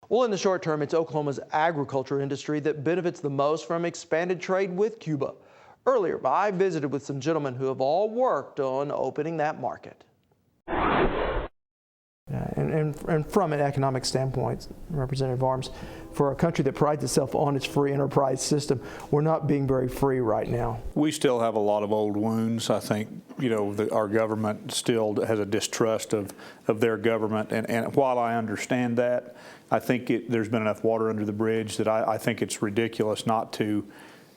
Well, in the short term, it's Oklahoma's agriculture industry that benefits the most from expanded trade with Cuba. Earlier, I visited with some gentlemen who have all worked on opening that market. And from an economic standpoint, Representative Arms, for a country that prides itself on its free enterprise system, we're not being very free right now. We still have a lot of old wounds. I think, our government still has a distrust of their government. And while I understand that, I think there's been enough water under the bridge that I think it's ridiculous not to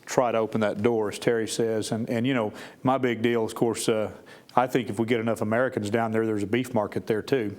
try to open that door, as Terry says. And my big deal, of course, I think if we get enough Americans down there, there's a beef market there too.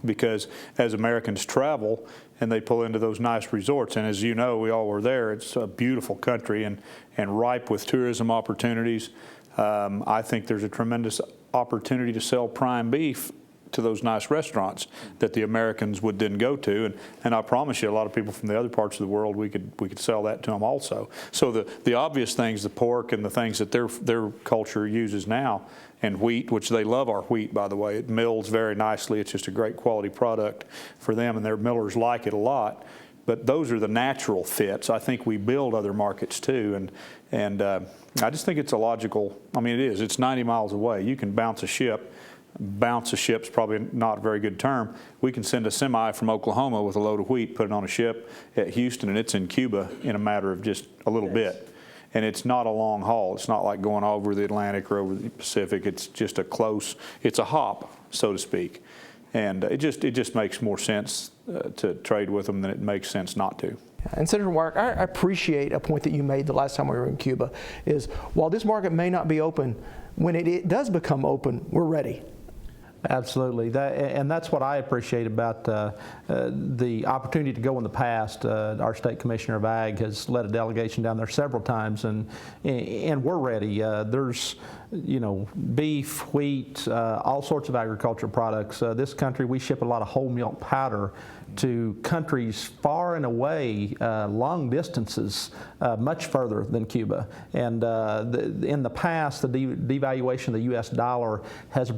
Because as Americans travel and they pull into those nice resorts, and as you know, we all were there, it's a beautiful country and ripe with tourism opportunities. I think there's a tremendous opportunity to sell prime beef to those nice restaurants that the Americans would then go to, and I promise you, a lot of people from the other parts of the world, we could sell that to them also. So the obvious things, the pork and the things that their culture uses now, and wheat, which they love our wheat, by the way. It mills very nicely. It's just a great quality product for them, and their millers like it a lot. But those are the natural fits. I think we build other markets too, and I just think it's a logical. I mean, it is. It's 90 miles away. You can bounce a ship. Bounce a ship's probably not a very good term. We can send a semi from Oklahoma with a load of wheat, put it on a ship at Houston, and it's in Cuba in a matter of just a little bit. And it's not a long haul. It's not like going over the Atlantic or over the Pacific. It's just it's a hop, so to speak. And it just makes more sense to trade with them than it makes sense not to. And Senator Warrick, I appreciate a point that you made the last time we were in Cuba, is while this market may not be open, when it does become open, we're ready. Absolutely, and that's what I appreciate about the opportunity to go in the past. Our state commissioner of ag has led a delegation down there several times, and we're ready. There's beef, wheat, all sorts of agricultural products. This country, we ship a lot of whole milk powder to countries far and away, long distances, much further than Cuba. And in the past, the devaluation of the U.S. dollar has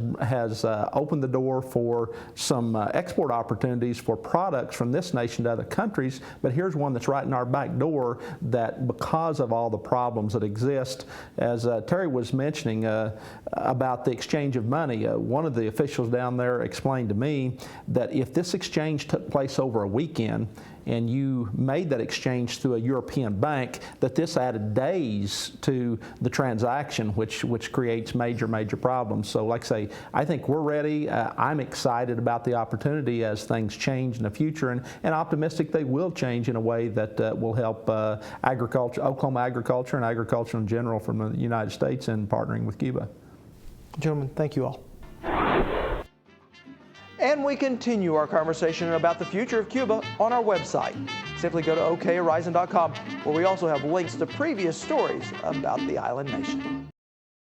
opened the door for some export opportunities for products from this nation to other countries. But here's one that's right in our back door that, because of all the problems that exist, as Terry was mentioning about the exchange of money, one of the officials down there explained to me that if this exchange took place over a weekend and you made that exchange through a European bank, that this added days to the transaction, which creates major problems. So like I say, I think we're ready. I'm excited about the opportunity as things change in the future, and optimistic they will change in a way that will help agriculture, Oklahoma agriculture, and agriculture in general from the United States in partnering with Cuba. Gentlemen, thank you all. And we continue our conversation about the future of Cuba on our website. Simply go to okhorizon.com, where we also have links to previous stories about the island nation.